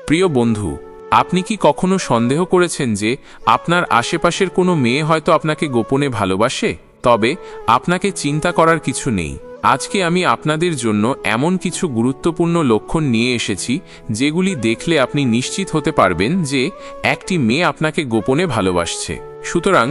প্রিয় বন্ধু, আপনি কি কখনো সন্দেহ করেছেন যে আপনার আশেপাশের কোনো মেয়ে হয়তো আপনাকে গোপনে ভালোবাসে? তবে আপনাকে চিন্তা করার কিছু নেই। আজকে আমি আপনাদের জন্য এমন কিছু গুরুত্বপূর্ণ লক্ষণ নিয়ে এসেছি যেগুলি দেখলে আপনি নিশ্চিত হতে পারবেন যে একটি মেয়ে আপনাকে গোপনে ভালোবাসছে। সুতরাং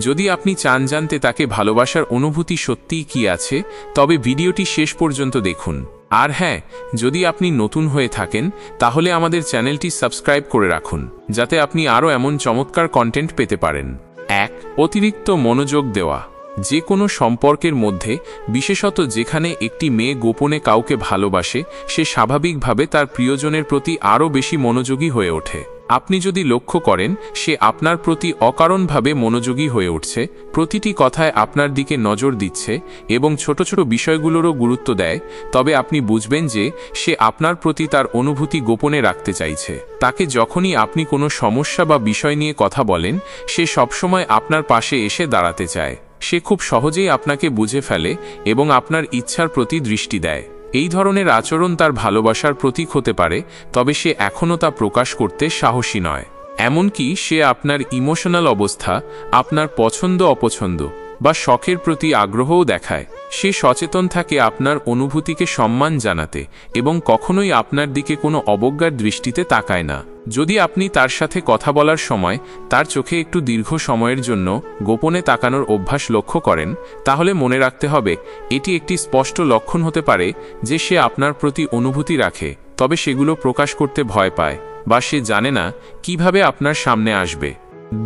যদি আপনি চান জানতে তাকে ভালোবাসার অনুভূতি সত্যিই কি আছে, তবে ভিডিওটি শেষ পর্যন্ত দেখুন। আর হ্যাঁ, যদি আপনি নতুন হয়ে থাকেন তাহলে আমাদের চ্যানেলটি সাবস্ক্রাইব করে রাখুন, যাতে আপনি আরও এমন চমৎকার কন্টেন্ট পেতে পারেন। 1. অতিরিক্ত মনোযোগ দেওয়া। যে কোনো সম্পর্কের মধ্যে, বিশেষত যেখানে একটি মেয়ে গোপনে কাউকে ভালোবাসে, সে স্বাভাবিকভাবে তার প্রিয়জনের প্রতি আরও বেশি মনোযোগী হয়ে ওঠে। আপনি যদি লক্ষ্য করেন সে আপনার প্রতি অকারণভাবে মনোযোগী হয়ে উঠছে, প্রতিটি কথায় আপনার দিকে নজর দিচ্ছে এবং ছোট ছোট বিষয়গুলোরও গুরুত্ব দেয়, তবে আপনি বুঝবেন যে সে আপনার প্রতি তার অনুভূতি গোপনে রাখতে চাইছে। তাকে যখনই আপনি কোনো সমস্যা বা বিষয় নিয়ে কথা বলেন, সে সবসময় আপনার পাশে এসে দাঁড়াতে চায়। সে খুব সহজেই আপনাকে বুঝে ফেলে এবং আপনার ইচ্ছার প্রতি দৃষ্টি দেয়। এই ধরনের আচরণ তার ভালোবাসার প্রতীক হতে পারে, তবে সে এখনও তা প্রকাশ করতে সাহসী নয়। এমনকি সে আপনার ইমোশনাল অবস্থা, আপনার পছন্দ অপছন্দ বা শখের প্রতি আগ্রহও দেখায়। সে সচেতন থাকে আপনার অনুভূতিকে সম্মান জানাতে এবং কখনোই আপনার দিকে কোনো অবজ্ঞার দৃষ্টিতে তাকায় না। যদি আপনি তার সাথে কথা বলার সময় তার চোখে একটু দীর্ঘ সময়ের জন্য গোপনে তাকানোর অভ্যাস লক্ষ্য করেন, তাহলে মনে রাখতে হবে এটি একটি স্পষ্ট লক্ষণ হতে পারে যে সে আপনার প্রতি অনুভূতি রাখে, তবে সেগুলো প্রকাশ করতে ভয় পায় বা সে জানে না কিভাবে আপনার সামনে আসবে।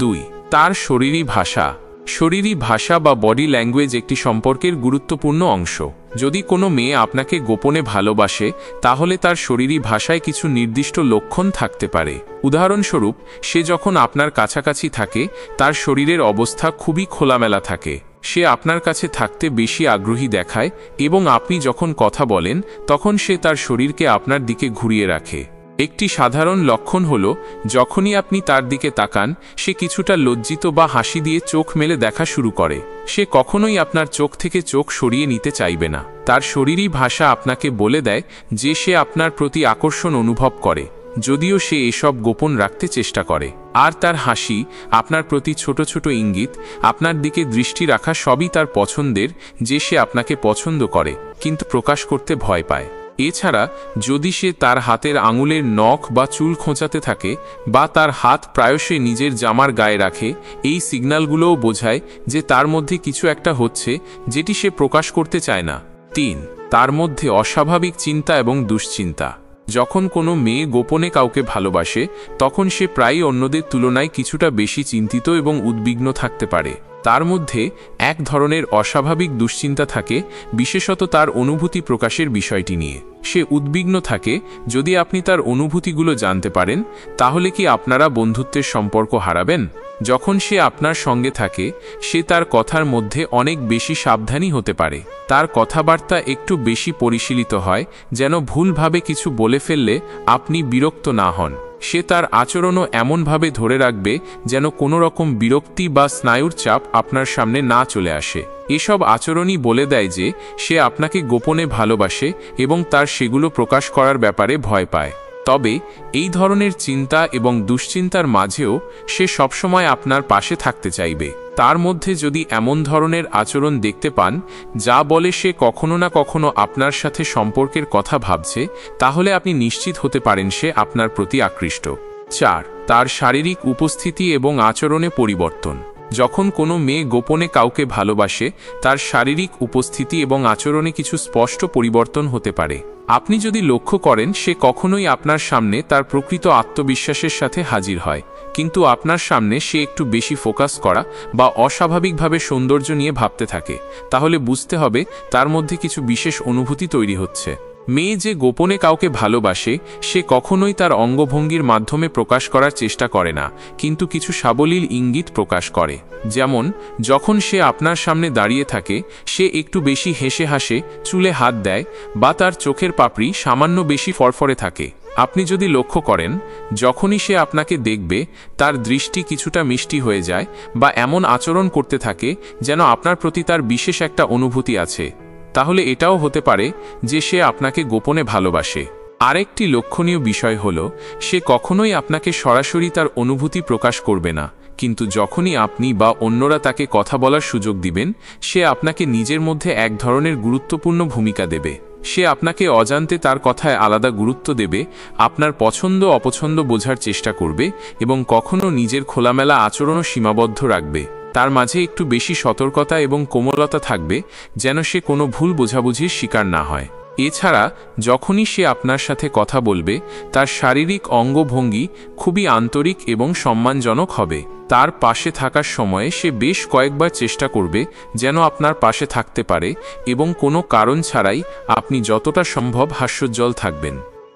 2. তার শরীরী ভাষা। শরীরী ভাষা বা বডি ল্যাঙ্গুয়েজ একটি সম্পর্কের গুরুত্বপূর্ণ অংশ। যদি কোনো মেয়ে আপনাকে গোপনে ভালোবাসে, তাহলে তার শরীরী ভাষায় কিছু নির্দিষ্ট লক্ষণ থাকতে পারে। উদাহরণস্বরূপ, সে যখন আপনার কাছাকাছি থাকে তার শরীরের অবস্থা খুবই খোলামেলা থাকে, সে আপনার কাছে থাকতে বেশি আগ্রহী দেখায় এবং আপনি যখন কথা বলেন তখন সে তার শরীরকে আপনার দিকে ঘুরিয়ে রাখে। একটি সাধারণ লক্ষণ হল যখনই আপনি তার দিকে তাকান, সে কিছুটা লজ্জিত বা হাসি দিয়ে চোখ মেলে দেখা শুরু করে। সে কখনোই আপনার চোখ থেকে চোখ সরিয়ে নিতে চাইবে না। তার শরীরী ভাষা আপনাকে বলে দেয় যে সে আপনার প্রতি আকর্ষণ অনুভব করে, যদিও সে এসব গোপন রাখতে চেষ্টা করে। আর তার হাসি, আপনার প্রতি ছোট ছোট ইঙ্গিত, আপনার দিকে দৃষ্টি রাখা সবই তার পছন্দের, যে সে আপনাকে পছন্দ করে কিন্তু প্রকাশ করতে ভয় পায়। এছাড়া যদি সে তার হাতের আঙুলের নখ বা চুল খোঁচাতে থাকে বা তার হাত প্রায়শই নিজের জামার গায়ে রাখে, এই সিগন্যালগুলোও বোঝায় যে তার মধ্যে কিছু একটা হচ্ছে যেটি সে প্রকাশ করতে চায় না। 3. তার মধ্যে অস্বাভাবিক চিন্তা এবং দুশ্চিন্তা। যখন কোনো মেয়ে গোপনে কাউকে ভালোবাসে, তখন সে প্রায়ই অন্যদের তুলনায় কিছুটা বেশি চিন্তিত এবং উদ্বিগ্ন থাকতে পারে। তার মধ্যে এক ধরনের অস্বাভাবিক দুশ্চিন্তা থাকে, বিশেষত তার অনুভূতি প্রকাশের বিষয়টি নিয়ে। সে উদ্বিগ্ন থাকে, যদি আপনি তার অনুভূতিগুলো জানতে পারেন, তাহলে কি আপনারা বন্ধুত্বের সম্পর্ক হারাবেন? যখন সে আপনার সঙ্গে থাকে, সে তার কথার মধ্যে অনেক বেশি সাবধানী হতে পারে। তার কথাবার্তা একটু বেশি পরিশীলিত হয়, যেন ভুলভাবে কিছু বলে ফেললে আপনি বিরক্ত না হন। সে তার আচরণও এমনভাবে ধরে রাখবে যেন কোনো রকম বিরক্তি বা স্নায়ুর চাপ আপনার সামনে না চলে আসে। এসব আচরণই বলে দেয় যে সে আপনাকে গোপনে ভালোবাসে এবং তার সেগুলো প্রকাশ করার ব্যাপারে ভয় পায়। তবে এই ধরনের চিন্তা এবং দুশ্চিন্তার মাঝেও সে সবসময় আপনার পাশে থাকতে চাইবে। তার মধ্যে যদি এমন ধরনের আচরণ দেখতে পান যা বলে সে কখনো না কখনো আপনার সাথে সম্পর্কের কথা ভাবছে, তাহলে আপনি নিশ্চিত হতে পারেন সে আপনার প্রতি আকৃষ্ট। 4. তার শারীরিক উপস্থিতি এবং আচরণে পরিবর্তন। যখন কোনো মেয়ে গোপনে কাউকে ভালোবাসে, তার শারীরিক উপস্থিতি এবং আচরণে কিছু স্পষ্ট পরিবর্তন হতে পারে। আপনি যদি লক্ষ্য করেন সে কখনোই আপনার সামনে তার প্রকৃত আত্মবিশ্বাসের সাথে হাজির হয়, কিন্তু আপনার সামনে সে একটু বেশি ফোকাস করা বা অস্বাভাবিকভাবে সৌন্দর্য নিয়ে ভাবতে থাকে, তাহলে বুঝতে হবে তার মধ্যে কিছু বিশেষ অনুভূতি তৈরি হচ্ছে। মেয়ে যে গোপনে কাউকে ভালোবাসে, সে কখনোই তার অঙ্গভঙ্গির মাধ্যমে প্রকাশ করার চেষ্টা করে না, কিন্তু কিছু সাবলীল ইঙ্গিত প্রকাশ করে। যেমন যখন সে আপনার সামনে দাঁড়িয়ে থাকে, সে একটু বেশি হেসে হাসে, চুলে হাত দেয় বা তার চোখের পাপড়ি সামান্য বেশি ফরফরে থাকে। আপনি যদি লক্ষ্য করেন যখনই সে আপনাকে দেখবে তার দৃষ্টি কিছুটা মিষ্টি হয়ে যায় বা এমন আচরণ করতে থাকে যেন আপনার প্রতি তার বিশেষ একটা অনুভূতি আছে, তাহলে এটাও হতে পারে যে সে আপনাকে গোপনে ভালোবাসে। আরেকটি লক্ষণীয় বিষয় হল, সে কখনোই আপনাকে সরাসরি তার অনুভূতি প্রকাশ করবে না, কিন্তু যখনই আপনি বা অন্যরা তাকে কথা বলার সুযোগ দিবেন, সে আপনাকে নিজের মধ্যে এক ধরনের গুরুত্বপূর্ণ ভূমিকা দেবে। সে আপনাকে অজান্তে তার কথায় আলাদা গুরুত্ব দেবে, আপনার পছন্দ অপছন্দ বোঝার চেষ্টা করবে এবং কখনো নিজের খোলামেলা আচরণও সীমাবদ্ধ রাখবে। তার মাঝে একটু বেশি সতর্কতা এবং কোমলতা থাকবে, যেন সে কোনো ভুল বোঝাবুঝির শিকার না হয়। এছাড়া যখনই সে আপনার সাথে কথা বলবে, তার শারীরিক অঙ্গভঙ্গি খুবই আন্তরিক এবং সম্মানজনক হবে। তার পাশে থাকার সময়ে সে বেশ কয়েকবার চেষ্টা করবে যেন আপনার পাশে থাকতে পারে এবং কোনো কারণ ছাড়াই আপনি যতটা সম্ভব হাস্যোজ্জ্বল থাকবেন।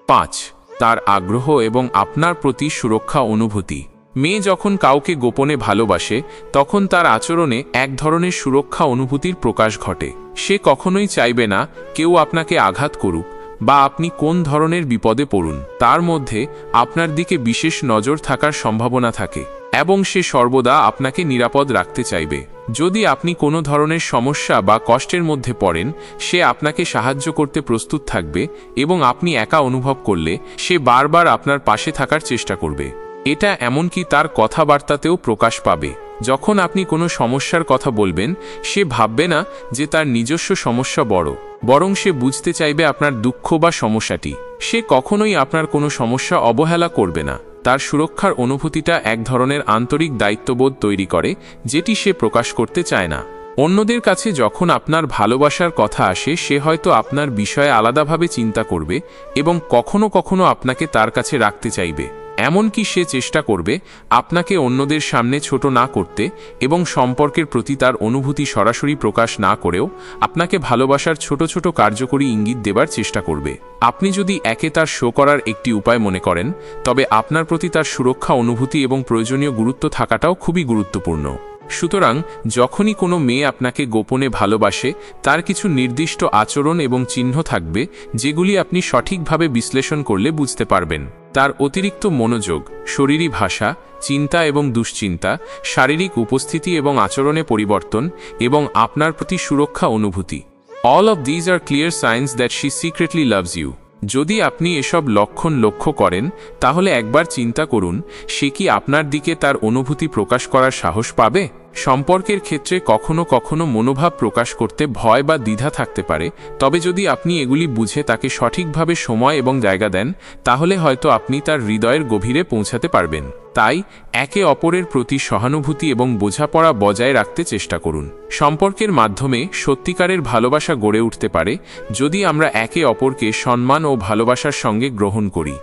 5. তার আগ্রহ এবং আপনার প্রতি সুরক্ষা অনুভূতি। মেয়ে যখন কাউকে গোপনে ভালোবাসে, তখন তার আচরণে এক ধরনের সুরক্ষা অনুভূতির প্রকাশ ঘটে। সে কখনোই চাইবে না কেউ আপনাকে আঘাত করুক বা আপনি কোন ধরনের বিপদে পড়ুন। তার মধ্যে আপনার দিকে বিশেষ নজর থাকার সম্ভাবনা থাকে এবং সে সর্বদা আপনাকে নিরাপদ রাখতে চাইবে। যদি আপনি কোনো ধরনের সমস্যা বা কষ্টের মধ্যে পড়েন, সে আপনাকে সাহায্য করতে প্রস্তুত থাকবে এবং আপনি একা অনুভব করলে সে বারবার আপনার পাশে থাকার চেষ্টা করবে। এটা এমনকি তার কথাবার্তাতেও প্রকাশ পাবে। যখন আপনি কোনো সমস্যার কথা বলবেন, সে ভাববে না যে তার নিজস্ব সমস্যা বড়, বরং সে বুঝতে চাইবে আপনার দুঃখ বা সমস্যাটি। সে কখনোই আপনার কোনো সমস্যা অবহেলা করবে না। তার সুরক্ষার অনুভূতিটা এক ধরনের আন্তরিক দায়িত্ববোধ তৈরি করে, যেটি সে প্রকাশ করতে চায় না। অন্যদের কাছে যখন আপনার ভালোবাসার কথা আসে, সে হয়তো আপনার বিষয়ে আলাদাভাবে চিন্তা করবে এবং কখনো কখনো আপনাকে তার কাছে রাখতে চাইবে। এমনকি সে চেষ্টা করবে আপনাকে অন্যদের সামনে ছোট না করতে এবং সম্পর্কের প্রতি তার অনুভূতি সরাসরি প্রকাশ না করেও আপনাকে ভালোবাসার ছোট ছোট কার্যকরী ইঙ্গিত দেবার চেষ্টা করবে। আপনি যদি একে তার শো করার একটি উপায় মনে করেন, তবে আপনার প্রতি তার সুরক্ষা অনুভূতি এবং প্রয়োজনীয় গুরুত্ব থাকাটাও খুবই গুরুত্বপূর্ণ। সুতরাং যখনই কোনো মেয়ে আপনাকে গোপনে ভালোবাসে, তার কিছু নির্দিষ্ট আচরণ এবং চিহ্ন থাকবে, যেগুলি আপনি সঠিকভাবে বিশ্লেষণ করলে বুঝতে পারবেন। তার অতিরিক্ত মনোযোগ, শরীরী ভাষা, চিন্তা এবং দুশ্চিন্তা, শারীরিক উপস্থিতি এবং আচরণে পরিবর্তন, এবং আপনার প্রতি সুরক্ষা অনুভূতি। All of these are clear signs that she secretly loves you. যদি আপনি এসব লক্ষণ লক্ষ্য করেন, তাহলে একবার চিন্তা করুন, সে কি আপনার দিকে তার অনুভূতি প্রকাশ করার সাহস পাবে? সম্পর্কের ক্ষেত্রে কখনো কখনো মনোভাব প্রকাশ করতে ভয় বা দ্বিধা থাকতে পারে, তবে যদি আপনি এগুলি বুঝে তাকে সঠিকভাবে সময় এবং জায়গা দেন, তাহলে হয়তো আপনি তার হৃদয়ের গভীরে পৌঁছাতে পারবেন। তাই একে অপরের প্রতি সহানুভূতি এবং বোঝাপড়া বজায় রাখতে চেষ্টা করুন। সম্পর্কের মাধ্যমে সত্যিকারের ভালোবাসা গড়ে উঠতে পারে যদি আমরা একে অপরকে সম্মান ও ভালোবাসার সঙ্গে গ্রহণ করি।